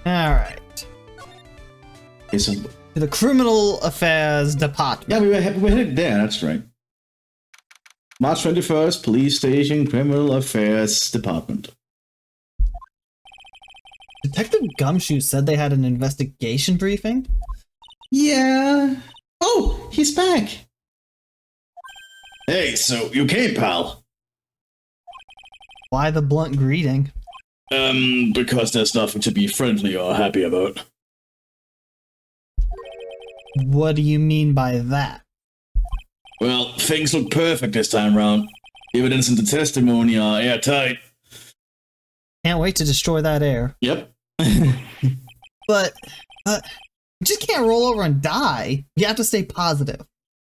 Alright. Okay, so To the Criminal Affairs Department. yeah, we were headed there. That's right. March 21st, Police Station, Criminal Affairs Department. Detective Gumshoe said they had an investigation briefing? Yeah. Oh, he's back. Hey, so you came, pal? Why the blunt greeting? Because there's nothing to be friendly or happy about. What do you mean by that? Well, things look perfect this time round. Evidence and the testimony are airtight. Can't wait to destroy that air. Yep. But, you just can't roll over and die. You have to stay positive.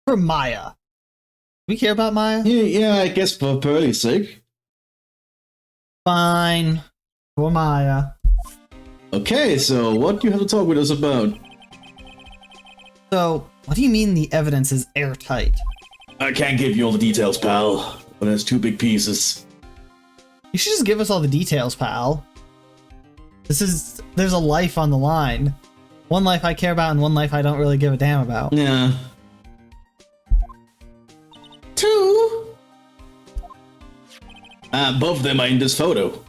For Maya. We care about Maya? Yeah, I guess for Pearlie's sake. Fine. For Maya. Okay, so what do you have to talk with us about? So, what do you mean the evidence is airtight? I can't give you all the details, pal, but there's two big pieces. You should just give us all the details, pal. There's a life on the line. One life I care about and one life I don't really give a damn about. Yeah. Two? Both of them are in this photo.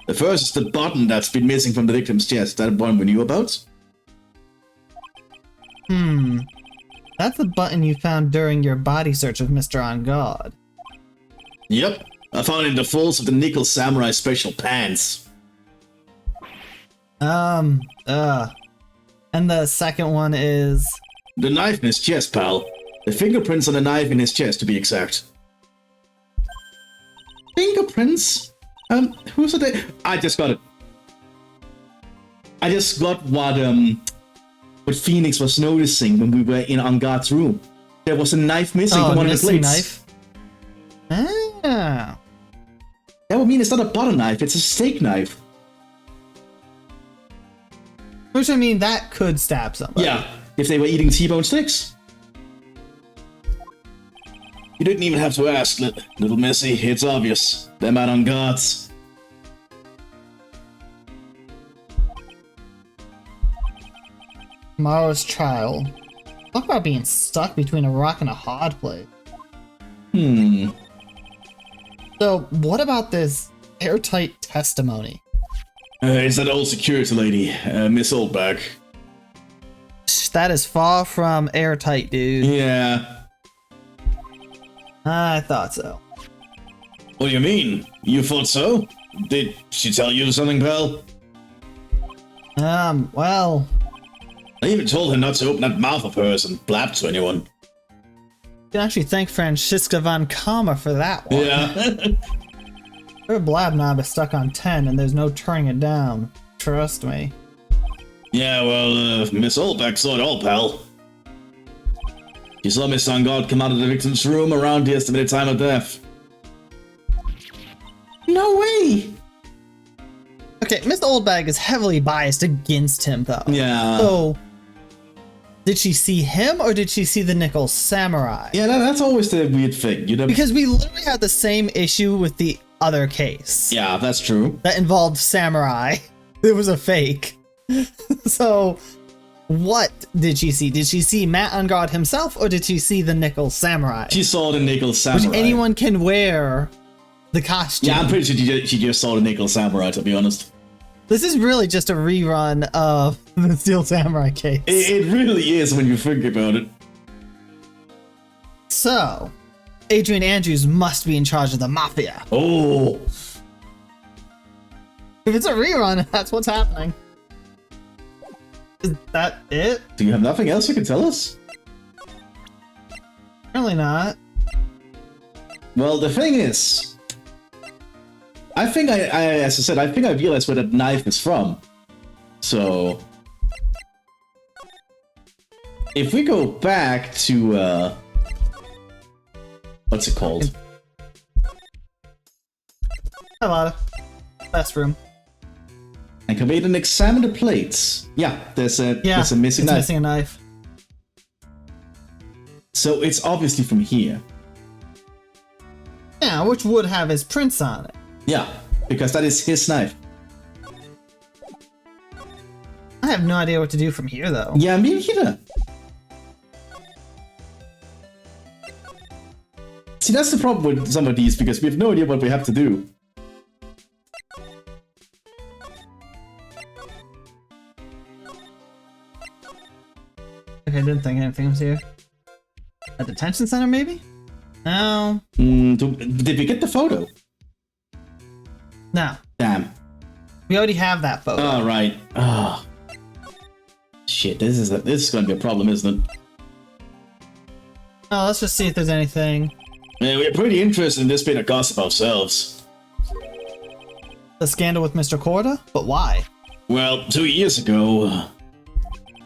The first is the button that's been missing from the victim's chest. That one we knew about? That's the button you found during your body search of Mr. On God. Yep. I found it in the folds of the Nickel Samurai Special Pants. And the second one is... The knife in his chest, pal. The fingerprints on the knife in his chest, to be exact. Fingerprints? Who's it? I just got it. I just got what Phoenix was noticing when we were in On God's room. There was a knife missing from one of the plates. Knife? Ah. That would mean it's not a butter knife, it's a steak knife. Which, I mean, that could stab somebody. Yeah, if they were eating T-bone steaks. You didn't even have to ask, little Missy. It's obvious. Them out on God's. Tomorrow's trial. Talk about being stuck between a rock and a hard place. So, what about this airtight testimony? It's that old security lady, Miss Oldback. That is far from airtight, dude. Yeah. I thought so. What do you mean? You thought so? Did she tell you something, pal? Well... I even told her not to open that mouth of hers and blab to anyone. You can actually thank Franziska von Kammer for that one. Yeah. Her blab knob is stuck on 10 and there's no turning it down. Trust me. Yeah, well, Miss Oldback saw it all, pal. She saw Miss On God come out of the victim's room around the estimated time of death. No way! Okay, Mr. Oldbag is heavily biased against him, though. Yeah. So, did she see him or did she see the Nickel Samurai? Yeah, that's always the weird thing, you know? Because we literally had the same issue with the other case. Yeah, that's true. That involved Samurai. It was a fake. So, what did she see? Did she see Matt on God himself or did she see the Nickel Samurai? She saw the Nickel Samurai. Which anyone can wear the costume. Yeah, I'm pretty sure she just saw the Nickel Samurai, to be honest. This is really just a rerun of the Steel Samurai case. It really is when you think about it. So, Adrian Andrews must be in charge of the Mafia. Oh. If it's a rerun, that's what's happening. Is that it? Do you have nothing else you can tell us? Apparently not. Well, the thing is... I think as I said, I think I realized where that knife is from. So... if we go back to, what's it called? Hello. Best room. And come in and examine the plates. Yeah, there's a missing knife. Missing a knife. So it's obviously from here. Yeah, Yeah, which would have his prints on it. Yeah, because that is his knife. I have no idea what to do from here, though. Yeah, me neither. See, that's the problem with some of these, because we have no idea what we have to do. Okay, I didn't think anything was here. A detention center, maybe? No. Did we get the photo? No. Damn. We already have that photo. Oh, right. Oh. Shit, this is gonna be a problem, isn't it? Oh, let's just see if there's anything. Yeah, we're pretty interested in this bit of gossip ourselves. The scandal with Mr. Corda? But why? Well, 2 years ago,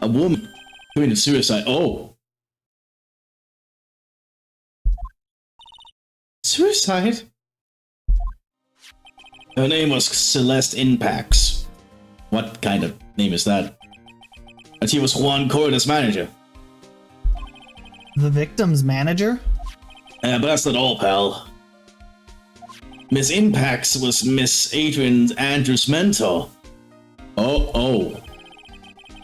a woman committed suicide. Oh. Suicide? Her name was Celeste Inpax. What kind of name is that? And she was Juan Corda's manager. The victim's manager? But that's not all, pal. Miss Inpax was Miss Adrian Andrews' mentor. Oh.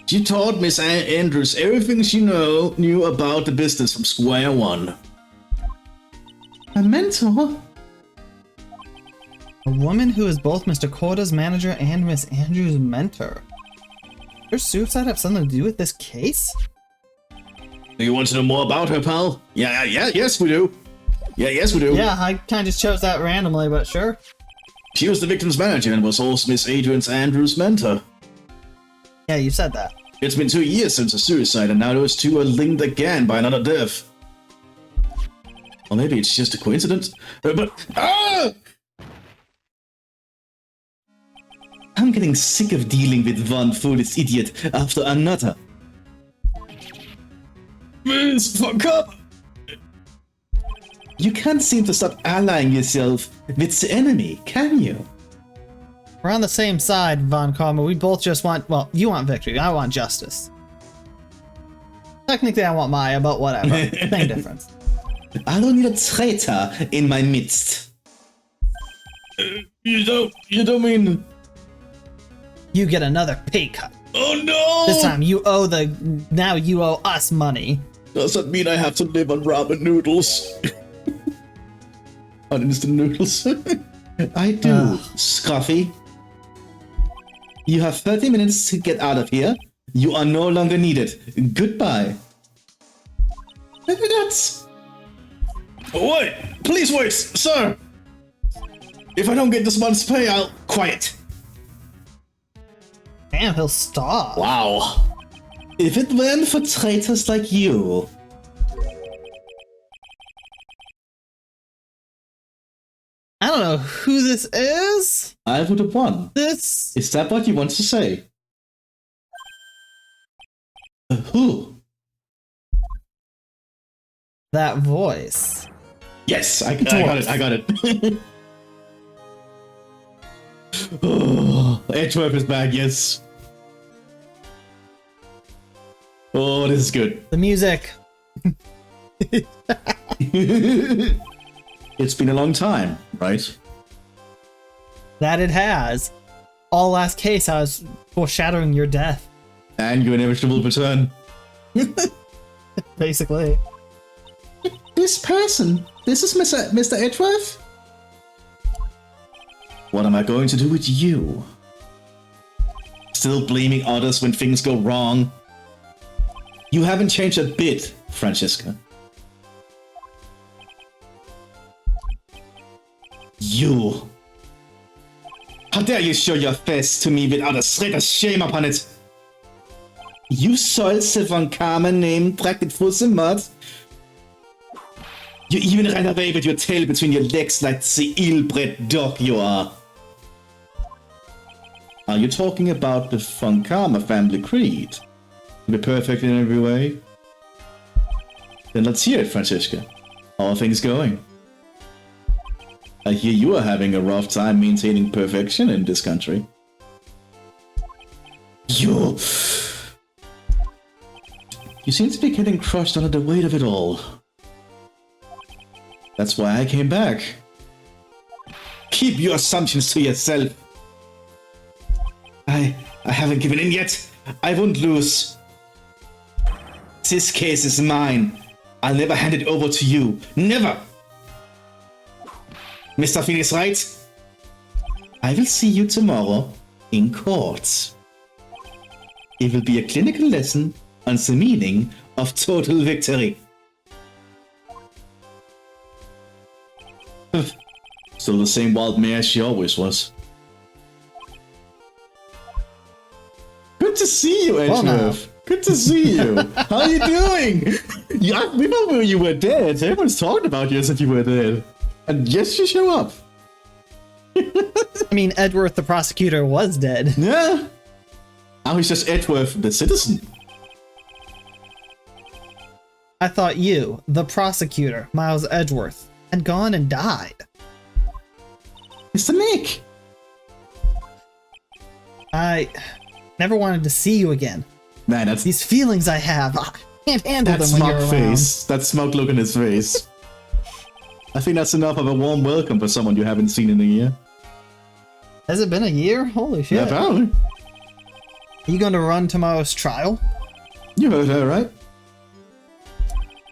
She taught Miss Andrews everything she knew about the business from square one. A mentor? A woman who is both Mr. Corda's manager and Miss Andrews' mentor. Does suicide have something to do with this case? Do you want to know more about her, pal? Yes we do. Yes we do. Yeah, I kind of just chose that randomly, but sure. She was the victim's manager and was also Miss Adrian Andrews' mentor. Yeah, you said that. It's been 2 years since the suicide, and now those two are linked again by another death. Or maybe it's just a coincidence. I'm getting sick of dealing with one foolish idiot after another. Miss, fuck up! You can't seem to stop allying yourself with the enemy, can you? We're on the same side, Von Karma. We both just want, well, you want victory, I want justice. Technically, I want Maya, but whatever. Same difference. I don't need a traitor in my midst. You don't mean... You get another pay cut. Oh no! This time now you owe us money. Does that mean I have to live on ramen noodles? On instant noodles? I do, Scruffy. You have 30 minutes to get out of here. You are no longer needed. Goodbye. That's... Wait! Please wait, sir! If I don't get this month's pay, I'll quiet. Damn, he'll stop. Wow. If it weren't for traitors like you... I don't know who this is. I would have won. This... Is that what you want to say? Who? That voice. Yes, I got it. Oh, Edgeworth is back, yes. Oh, this is good. The music. It's been a long time, right? That it has. All last case, I was foreshadowing your death. And your inevitable return. Basically. This person, this is Mr. Edgeworth? What am I going to do with you? Still blaming others when things go wrong? You haven't changed a bit, Francesca. You! How dare you show your face to me without a shred of shame upon it? You solche von Carmen name bracket fuss in mud? You even ran away with your tail between your legs like the ill-bred dog you are. Are you talking about the Von Karma family creed? To be perfect in every way? Then let's hear it, Francesca. How are things going? I hear you are having a rough time maintaining perfection in this country. You seem to be getting crushed under the weight of it all. That's why I came back. keep your assumptions to yourself. I haven't given in yet. I won't lose. This case is mine. I'll never hand it over to you. Never! Mr. Phoenix Wright, I will see you tomorrow in court. It will be a clinical lesson on the meaning of total victory. Still the same wild mare she always was. Good to see you, Edgeworth. Good to see you. How are you doing? Yeah, I remember you were dead. Everyone's talking about you as if you were dead. And yes, you show up. I mean, Edgeworth the prosecutor was dead. Yeah. Now he's just Edgeworth the citizen. I thought you, the prosecutor, Miles Edgeworth, had gone and died. Mr. Nick. I never wanted to see you again. Man, that's These feelings I have, I can't handle that them when you're smug around. face. That smug look in his face. I think that's enough of a warm welcome for someone you haven't seen in a year. Has it been a year? Holy shit. Yeah, apparently. Are you going to run tomorrow's trial? You heard her, right?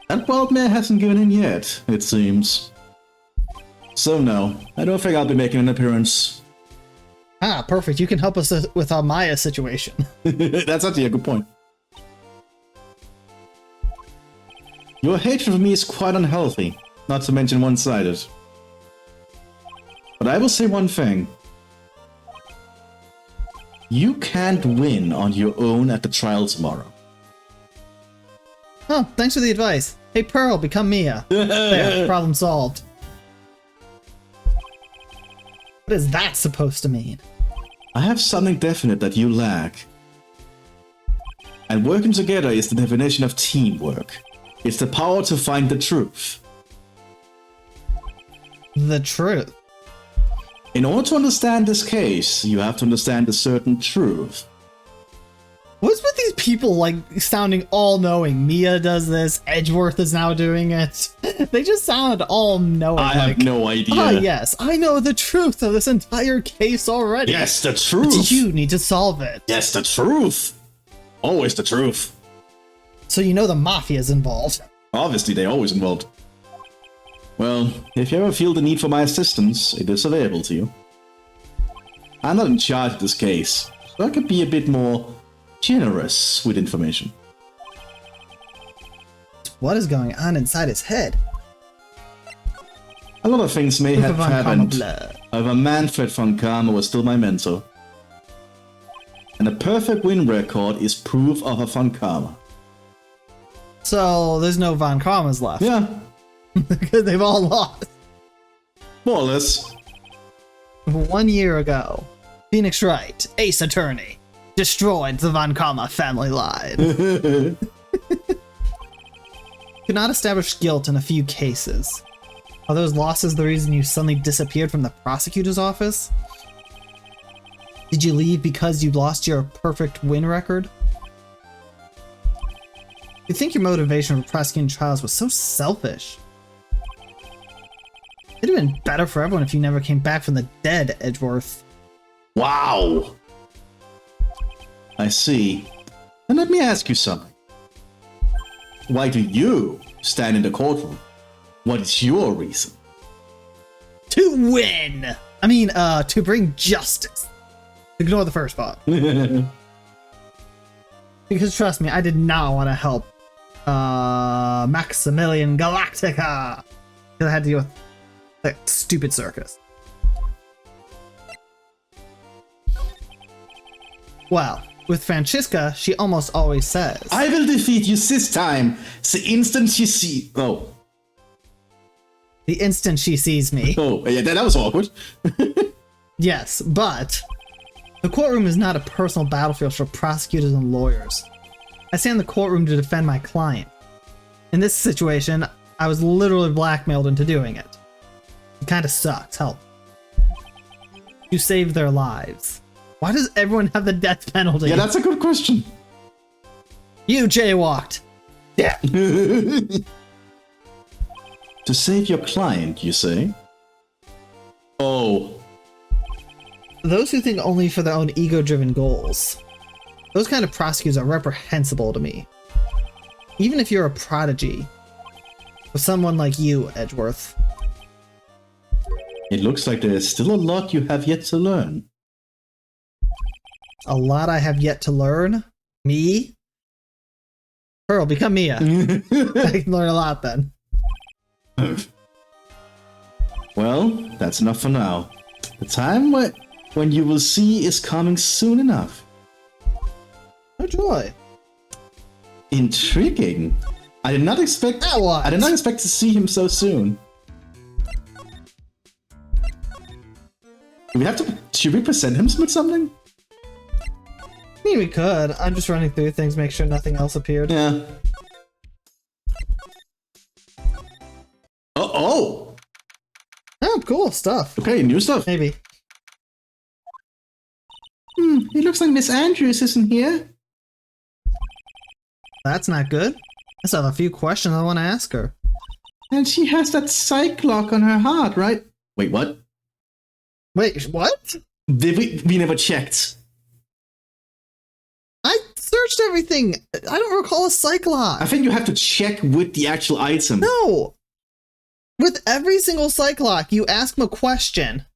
That wild mare hasn't given in yet, it seems. So no, I don't think I'll be making an appearance. Ah, perfect. You can help us with our Maya situation. That's actually a good point. Your hatred of me is quite unhealthy, not to mention one-sided. But I will say one thing. You can't win on your own at the trial tomorrow. Oh, thanks for the advice. Hey, Pearl, become Mia. There, problem solved. What is that supposed to mean? I have something definite that you lack. And working together is the definition of teamwork. It's the power to find the truth. The truth. In order to understand this case, you have to understand a certain truth. What's with these people, like, sounding all-knowing? Mia does this, Edgeworth is now doing it. They just sound all-knowing. I have no idea. Ah, yes, I know the truth of this entire case already. Yes, the truth. But you need to solve it. Yes, the truth. Always the truth. So you know the Mafia's involved. Obviously, they're always involved. Well, if you ever feel the need for my assistance, it is available to you. I'm not in charge of this case, so I could be a bit more generous with information. What is going on inside his head? A lot of things may have Von happened. Karma. However, Manfred von Karma was still my mentor. And a perfect win record is proof of a von Karma. So there's no Von Karmas left. Yeah, Because they've all lost. more or less. 1 year ago, Phoenix Wright, ace attorney, destroyed the Von Karma family line. Could not establish guilt in a few cases. Are those losses the reason you suddenly disappeared from the prosecutor's office? Did you leave because you lost your perfect win record? You think your motivation for prosecuting trials was so selfish? It'd have been better for everyone if you never came back from the dead, Edgeworth. Wow. I see. Then let me ask you something. Why do you stand in the courtroom? What is your reason? To win! I mean, to bring justice. Ignore the first part. Because trust me, I did not want to help Maximilian Galactica. Because I had to deal with that stupid circus. Well, with Francesca, she almost always says, I will defeat you this time, the instant you see... Oh. the instant she sees me. Oh, yeah, that was awkward. Yes, but the courtroom is not a personal battlefield for prosecutors and lawyers. I stay in the courtroom to defend my client. In this situation, I was literally blackmailed into doing it. It kind of sucks, help. You saved their lives. Why does everyone have the death penalty? Yeah, that's a good question. You jaywalked. Yeah. To save your client, you say? Oh, Those who think only for their own ego-driven goals. Those kind of prosecutors are reprehensible to me. Even if you're a prodigy. For someone like you, Edgeworth. It looks like there's still a lot you have yet to learn. A lot I have yet to learn? Me? Pearl, become Mia. I can learn a lot then. Well, that's enough for now. The time when you will see is coming soon enough. Oh joy. Intriguing. I did not expect to see him so soon. Should we present him with something? I mean, we could. I'm just running through things, make sure nothing else appeared. Yeah. Oh! Oh, cool stuff. Okay, new stuff. Maybe. It looks like Miss Andrews isn't here. That's not good. I still have a few questions I want to ask her. And she has that psych lock on her heart, right? Wait, what? Wait, what? We never checked. I searched everything. I don't recall a psych lock. I think you have to check with the actual item. No. With every single psych lock, you ask them a question.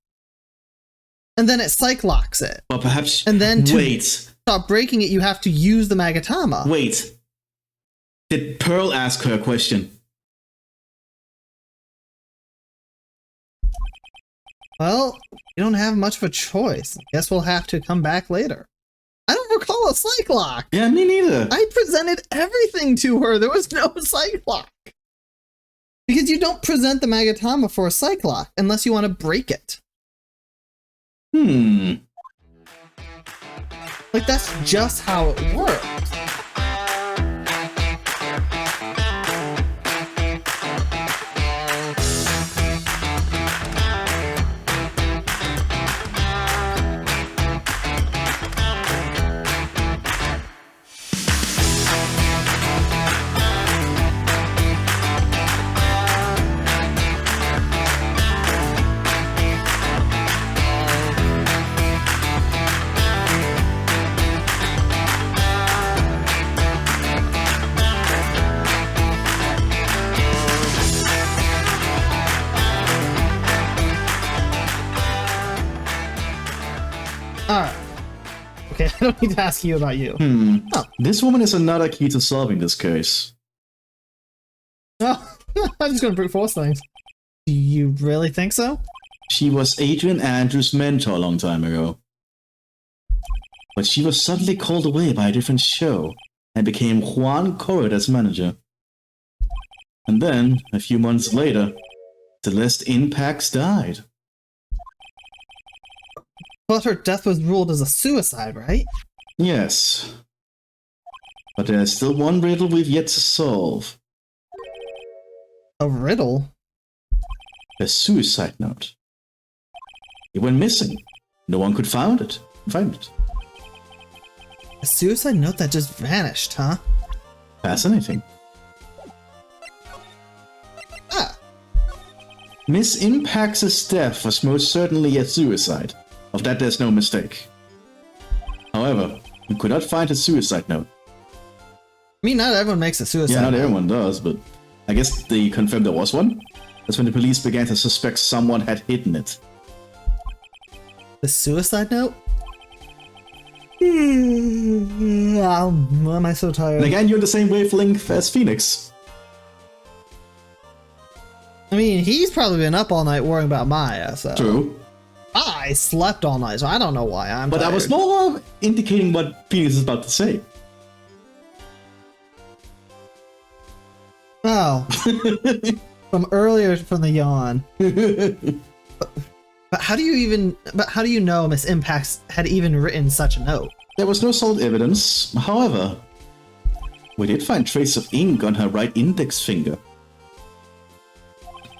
And then it psych locks it. Or perhaps... And then to wait. stop breaking it, you have to use the Magatama. Wait. Did Pearl ask her a question? Well, you don't have much of a choice. Guess we'll have to come back later. I don't recall a psych lock. Yeah, me neither. I presented everything to her. There was no psych lock. Because you don't present the Magatama for a psych lock unless you want to break it. Like, that's just how it works. Alright. Okay, I don't need to ask you about you. Oh. This woman is another key to solving this case. Oh, I'm just gonna brute force things. Do you really think so? She was Adrian Andrews' mentor a long time ago. But she was suddenly called away by a different show and became Juan Corrida's manager. And then, a few months later, Celeste Impax died. But her death was ruled as a suicide, right? Yes. But there's still one riddle we've yet to solve. A riddle? A suicide note. It went missing. No one could find it. A suicide note that just vanished, huh? Fascinating. Ah. Miss Impax's death was most certainly a suicide. Of that there's no mistake. However, we could not find a suicide note. I mean, not everyone makes a suicide Yeah, not note. everyone does, but I guess they confirmed there was one. That's when the police began to suspect someone had hidden it. The suicide note? Why am I so tired? And again, you're the same wavelength as Phoenix. I mean, he's probably been up all night worrying about Maya, so... True. I slept all night, so I don't know why I'm But tired. I was more indicating what Phoenix is about to say. Oh. From earlier from the yawn. But how do you know Miss Impax had even written such a note? There was no solid evidence. However, we did find traces of ink on her right index finger,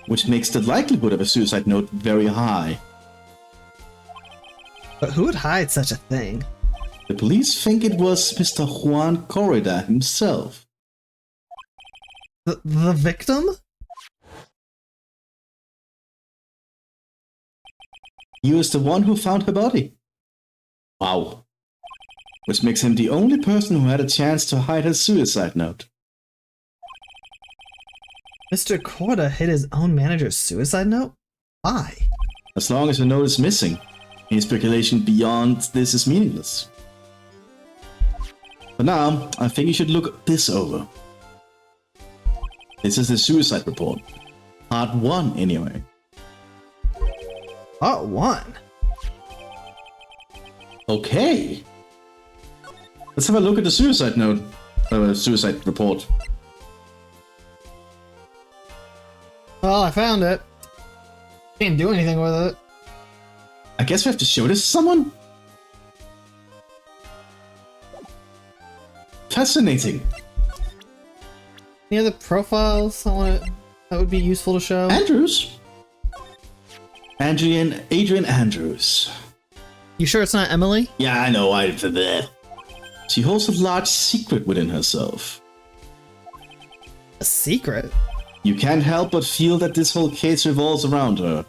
which makes the likelihood of a suicide note very high. But who would hide such a thing? The police think it was Mr. Juan Corrida himself. The victim? He was the one who found her body. Wow. Which makes him the only person who had a chance to hide his suicide note. Mr. Korda hid his own manager's suicide note? Why? As long as the note is missing, any speculation beyond this is meaningless. For now, I think you should look this over. This is the suicide report. Part 1, anyway. Part 1? Okay. Let's have a look at the suicide note. Suicide report. Well, I found it. Can't do anything with it. I guess we have to show this to someone? Fascinating. Any other profiles that would be useful to show? Andrews? Adrian Andrews. You sure it's not Emily? Yeah, I know. She holds a large secret within herself. A secret? You can't help but feel that this whole case revolves around her.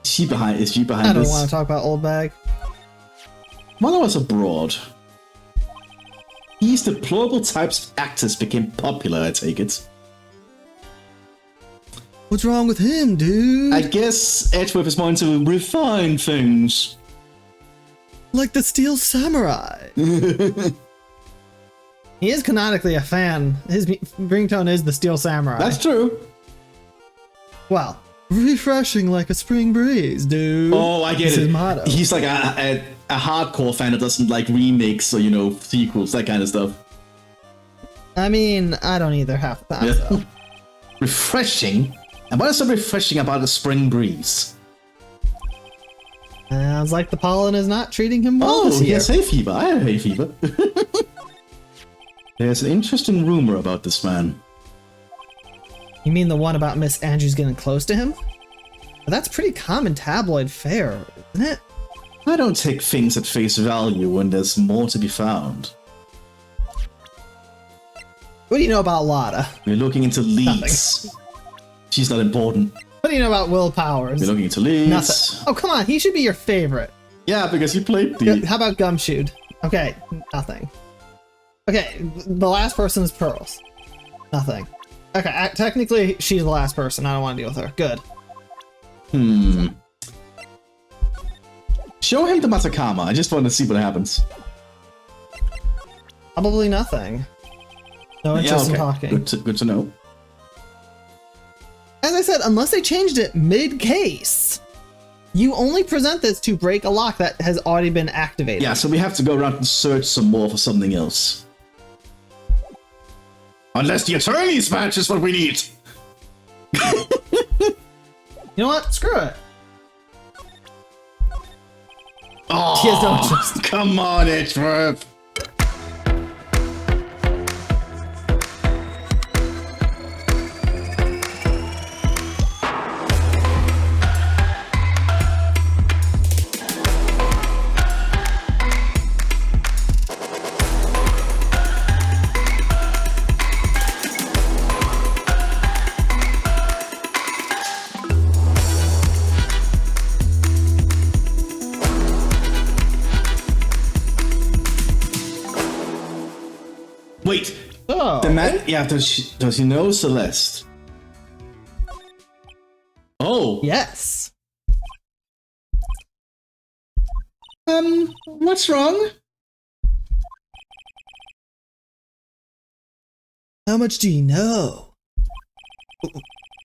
Is she behind this? I don't want to talk about Old Bag. While I was abroad, these deplorable types of actors became popular, I take it. What's wrong with him, dude? I guess Edgeworth is more into refined things. Like the Steel Samurai. He is canonically a fan. His ringtone is the Steel Samurai. That's true. Well, refreshing like a spring breeze, dude. Oh, I get That's it. his motto. He's like a hardcore fan that doesn't like remakes or, sequels, that kind of stuff. I mean, I don't either half the time, so. Refreshing? And what is so refreshing about a spring breeze? Sounds like the pollen is not treating him well this Oh, year. he has hay fever. I have hay fever. There's an interesting rumor about this man. You mean the one about Miss Andrews getting close to him? But that's pretty common tabloid fare, isn't it? I don't take things at face value when there's more to be found. What do you know about Lotta? We're looking into leads. She's not important. What do you know about Will Powers? We're looking into leads. Nothing. Oh, come on, he should be your favorite. Yeah, because you played the... How about Gumshoe? Okay, nothing. Okay, the last person is Pearls. Nothing. Okay, technically, she's the last person. I don't want to deal with her. Good. Show him the Matakama. I just want to see what happens. Probably nothing. No interest in talking. Good to know. As I said, unless they changed it mid-case, you only present this to break a lock that has already been activated. Yeah, so we have to go around and search some more for something else. Unless the attorney's match is what we need. You know what? Screw it. Oh, He has no interest. Come on, Edgeworth. Wait. Oh. The man. Yeah. Does he know Celeste? Oh. Yes. What's wrong? How much do you know?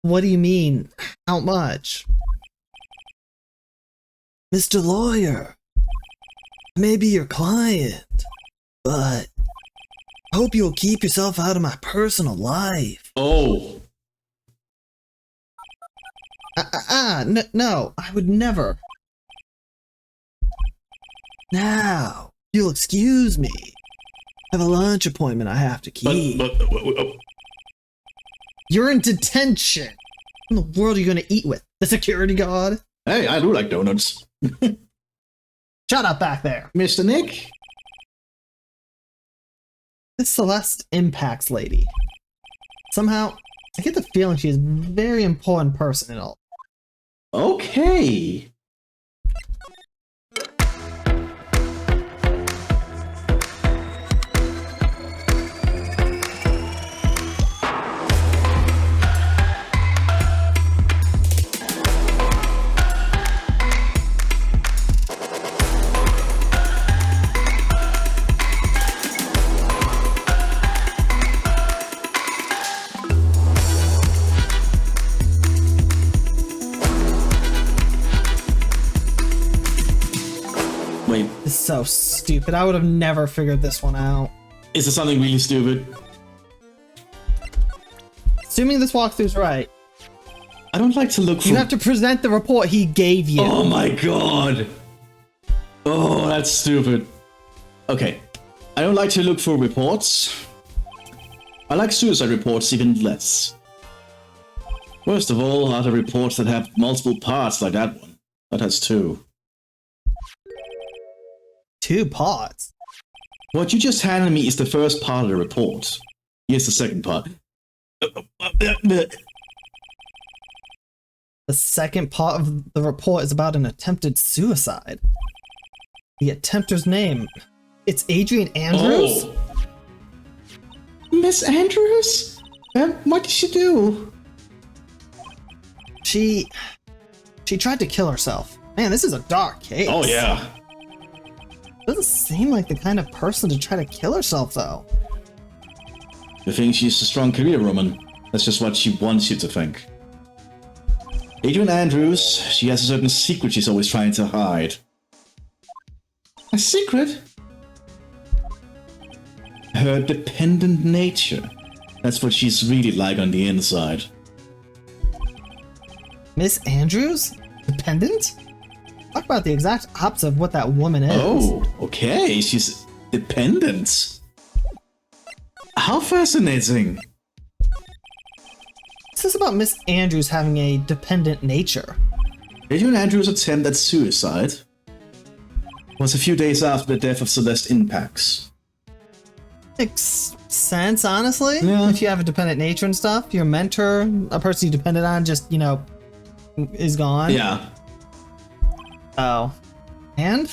What do you mean? How much? Mr. Lawyer, I may be your client, but I hope you'll keep yourself out of my personal life. Oh. No, I would never. Now, you'll excuse me. I have a lunch appointment I have to keep. You're in detention. What in the world are you going to eat with? The security guard? Hey, I do like donuts. Shut up back there. Mr. Nick? This Celeste Impacts lady. Somehow, I get the feeling she's a very important person in all. Okay. Wait, This is so stupid. I would have never figured this one out. is there something really stupid? Assuming this walkthrough's right, I don't like to look for... you have to present the report he gave you. Oh my god! Oh, that's stupid. Okay, I don't like to look for reports. I like suicide reports even less. Worst of all are the reports that have multiple parts like that one. That has 2. 2 parts. What you just handed me is the first part of the report. Here's the second part. The second part of the report is about an attempted suicide. The attempter's name. It's Adrian Andrews? Oh. Miss Andrews? What did she do? She tried to kill herself. Man, this is a dark case. Oh yeah. Doesn't seem like the kind of person to try to kill herself, though. You think she's a strong career woman? That's just what she wants you to think. Adrian Andrews, she has a certain secret she's always trying to hide. A secret? Her dependent nature. That's what she's really like on the inside. Miss Andrews? Dependent? Talk about the exact opposite of what that woman is. Oh, okay, she's dependent. How fascinating. This is about Miss Andrews having a dependent nature. Adrian Andrews' attempt at suicide was a few days after the death of Celeste Impax. Makes sense, honestly. Yeah. If you have a dependent nature and stuff, your mentor, a person you depended on, just, is gone. Yeah. Oh. And?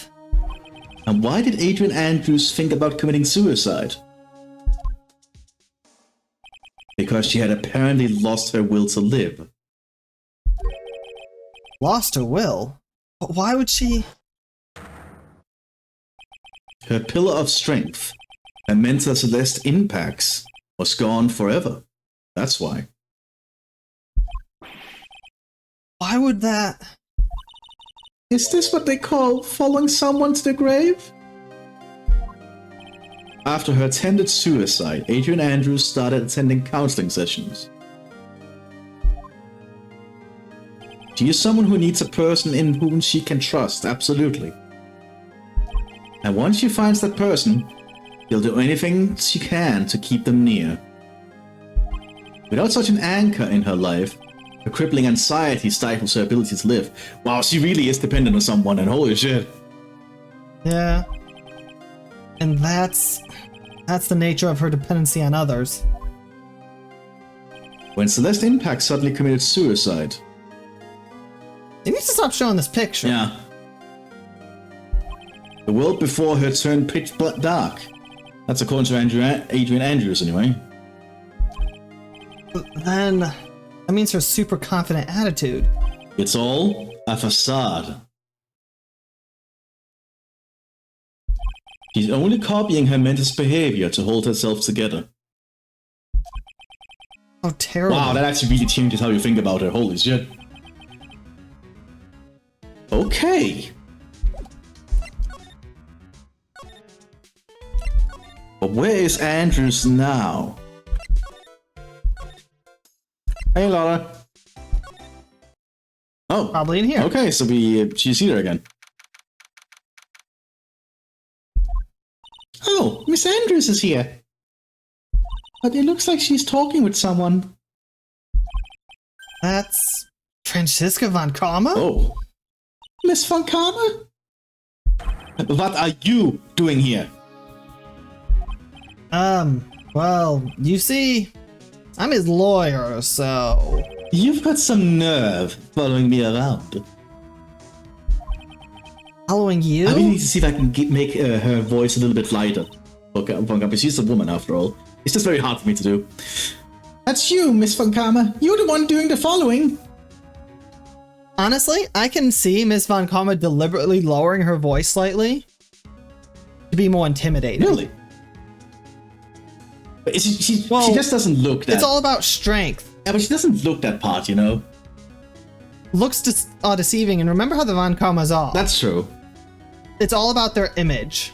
And why did Adrian Andrews think about committing suicide? Because she had apparently lost her will to live. Lost her will? But why would she? Her pillar of strength, her mentor Celeste Impax, was gone forever. That's why. Why would that? Is this what they call following someone to the grave? After her attempted suicide, Adrian Andrews started attending counseling sessions. She is someone who needs a person in whom she can trust, absolutely. And once she finds that person, she'll do anything she can to keep them near. Without such an anchor in her life, her crippling anxiety stifles her ability to live. Wow, she really is dependent on someone, and holy shit. Yeah. And that's the nature of her dependency on others. When Celeste Impact suddenly committed suicide. You need to stop showing this picture. Yeah. The world before her turned pitch dark. That's according to Adrian Andrews, anyway. Then that means her super confident attitude. It's all a facade. She's only copying her mentor's behavior to hold herself together. Oh, terrible. Wow, that actually really changes how you think about her. Holy shit. Okay. But where is Andrews now? Hey, Laura. Oh. Probably in here. Okay, so she's here again. Oh, Miss Andrews is here. But it looks like she's talking with someone. That's Franziska von Karma? Oh. Miss von Karma? What are you doing here? Well, you see, I'm his lawyer, so... You've got some nerve following me around. Following you? I really need to see if I can make her voice a little bit lighter. Okay, she's a woman after all. It's just very hard for me to do. That's you, Miss Von Karma. You're the one doing the following. Honestly, I can see Miss Von Karma deliberately lowering her voice slightly to be more intimidating. Really? But she just doesn't look that... It's all about strength. Yeah, but she doesn't look that part, you know? Looks are deceiving, and remember how the Von Karmas are. That's true. It's all about their image.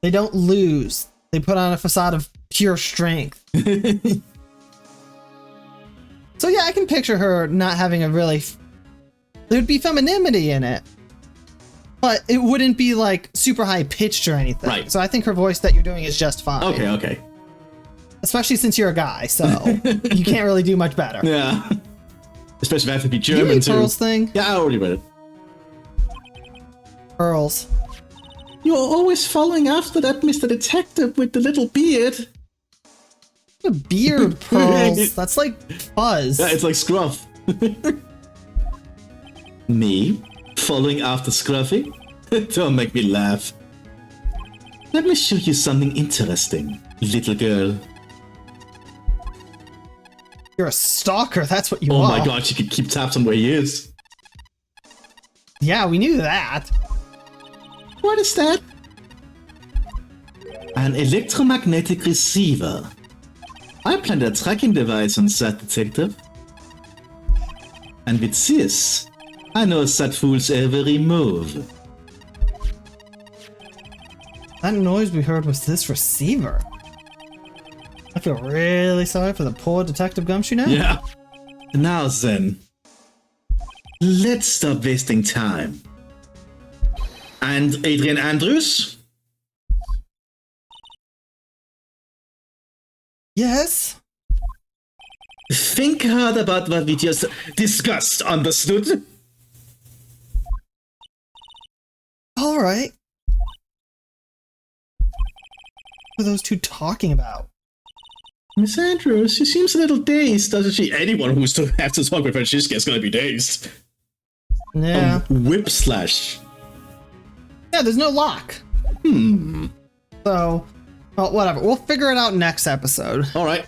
They don't lose. They put on a facade of pure strength. So yeah, I can picture her not having a really... There'd be femininity in it. But it wouldn't be like super high pitched or anything. Right. So I think her voice that you're doing is just fine. Okay. Especially since you're a guy, so you can't really do much better. Yeah. Especially if I have to be Did you German read too. Pearl's thing? Yeah, I already read it. Pearls. You're always following after that Mr. Detective with the little beard. The beard, Pearls. That's like fuzz. Yeah, it's like Scruff. Me? Following after Scruffy? Don't make me laugh. Let me show you something interesting, little girl. You're a stalker, that's what you Oh are. my god, she could keep tabs on where he is. Yeah, we knew that. What is that? An electromagnetic receiver. I planted a tracking device on that detective. And with this, I know that fool's every move. That noise we heard was this receiver. I feel really sorry for the poor Detective Gumshoe now. Yeah. Now then, let's stop wasting time. And Adrian Andrews? Yes? Think hard about what we just discussed, understood? All right. What are those two talking about? Miss Andrews, she seems a little dazed, doesn't she? Anyone who's to have to talk with Francesca is gonna be dazed. Yeah. Whip slash. Yeah, there's no lock. So, well, whatever. We'll figure it out next episode. Alright.